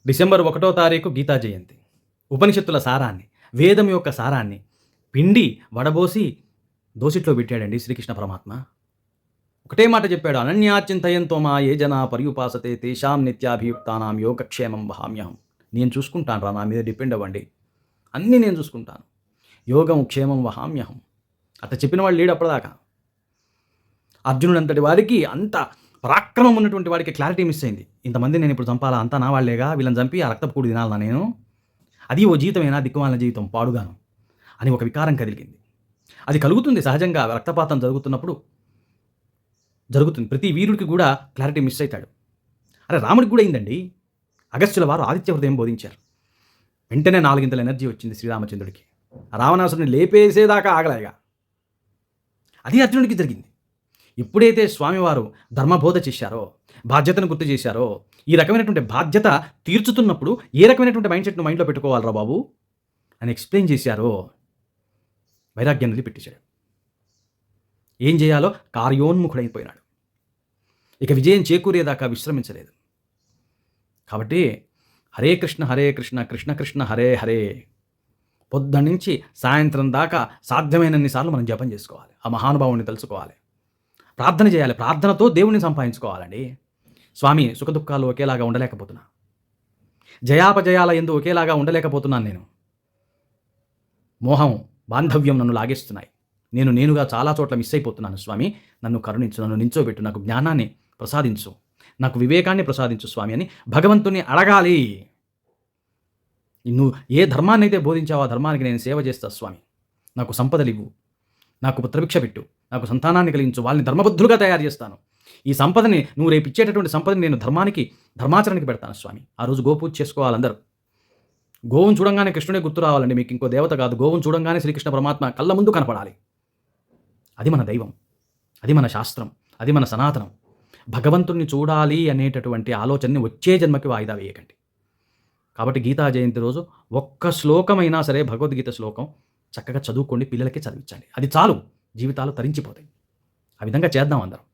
December 1వ తారీఖు గీతా జయంతి. ఉపనిషత్తుల సారాన్ని, వేదం యొక్క సారాన్ని పిండి, వడబోసి దోసిట్లో పెట్టాడండి శ్రీకృష్ణ పరమాత్మ. ఒకటే మాట చెప్పాడు. అనన్యాచింతయంతో మా ఏ జనా పర్యుపాసతే తేషాం నిత్యాభియుక్తానాం యోగక్షేమం వహామ్యహం. నేను చూసుకుంటానురా, నా మీద డిపెండ్ అవ్వండి. అన్నీ నేను చూసుకుంటాను. యోగం క్షేమం వహామ్యహం. అట్లా చెప్పిన వాడు లేడు అప్పటిదాకా. అర్జునుడంతటి వారికి, అంత పరాక్రమం ఉన్నటువంటి వాడికి క్లారిటీ మిస్ అయింది. ఇంతమంది నేను ఇప్పుడు చంపాలా, అంతా నా వాళ్ళేగా, వీళ్ళని చంపి ఆ రక్తపు కూడి తినాలన్నా నేను? అది ఓ జీవితమేనా, దిక్కుమాలిన జీవితం పాడుగాను అని ఒక వికారం కదిలిగింది. అది కలుగుతుంది సహజంగా, రక్తపాతం జరుగుతున్నప్పుడు జరుగుతుంది. ప్రతి వీరుడికి కూడా క్లారిటీ మిస్ అవుతాడు. అరే రాముడికి కూడా అయిందండి. అగస్త్యుల వారు ఆదిత్య హృదయం బోధించారు. వెంటనే 4 ఎనర్జీ వచ్చింది శ్రీరామచంద్రుడికి. రావణాసురుని లేపేసేదాకా ఆగలేగా. అది అర్జునుడికి జరిగింది. ఎప్పుడైతే స్వామివారు ధర్మబోధ చేశారో, బాధ్యతను గుర్తు చేశారో, ఈ రకమైనటువంటి బాధ్యత తీర్చుతున్నప్పుడు ఏ రకమైనటువంటి మైండ్ సెట్ను మైండ్లో పెట్టుకోవాలరా బాబు అని ఎక్స్ప్లెయిన్ చేశారో, వైరాగ్యం వదిలిపెట్టేశాడు. ఏం చేయాలో కార్యోన్ముఖుడైపోయినాడు. ఇక విజయం చేకూరేదాకా విశ్రమించలేదు. కాబట్టి హరే కృష్ణ కృష్ణ కృష్ణ హరే హరే పొద్దున్న నుంచి సాయంత్రం దాకా సాధ్యమైనన్ని సార్లు మనం జపం చేసుకోవాలి. ఆ మహానుభావుని తెలుసుకోవాలి, ప్రార్థన చేయాలి. ప్రార్థనతో దేవుడిని సంపాదించుకోవాలండి. స్వామి, సుఖదుఖాలు ఒకేలాగా ఉండలేకపోతున్నా, జయాపజయాల ఎందు ఒకేలాగా ఉండలేకపోతున్నాను నేను. మోహం, బాంధవ్యం నన్ను లాగేస్తున్నాయి. నేనుగా చాలా చోట్ల మిస్ అయిపోతున్నాను. స్వామి, నన్ను కరుణించు, నన్ను నించోబెట్టు, నాకు జ్ఞానాన్ని ప్రసాదించు, నాకు వివేకాన్ని ప్రసాదించు స్వామి అని భగవంతుని అడగాలి. నువ్వు ఏ ధర్మాన్ని అయితే బోధించావో ఆ ధర్మానికి నేను సేవ చేస్తా స్వామి, నాకు సంపదలు ఇవ్వు, నాకు పుత్రభిక్ష పెట్టు, నాకు సంతానాన్ని కలిగించు, వాళ్ళని ధర్మబద్ధులుగా తయారు చేస్తాను. ఈ సంపదని, నువ్వు రేపు ఇచ్చేటటువంటి సంపదని నేను ధర్మాచరణకి పెడతాను స్వామి. ఆ రోజు గోపూజ చేసుకోవాలి అందరూ. గోవును చూడంగానే కృష్ణుడే గుర్తు రావాలండి, మీకు ఇంకో దేవత కాదు. గోవును చూడంగానే శ్రీకృష్ణ పరమాత్మ కళ్ళ ముందు కనపడాలి. అది మన దైవం, అది మన శాస్త్రం, అది మన సనాతనం. భగవంతుణ్ణి చూడాలి అనేటటువంటి ఆలోచనని వచ్చే జన్మకి వాయిదా వేయకండి. కాబట్టి గీతా జయంతి రోజు ఒక్క శ్లోకమైనా సరే, భగవద్గీత శ్లోకం చక్కగా చదువుకోండి, పిల్లలకి చదివించండి. అది చాలు, జీవితాలు తరించిపోతాయి. ఆ విధంగా చేద్దాం అందరం.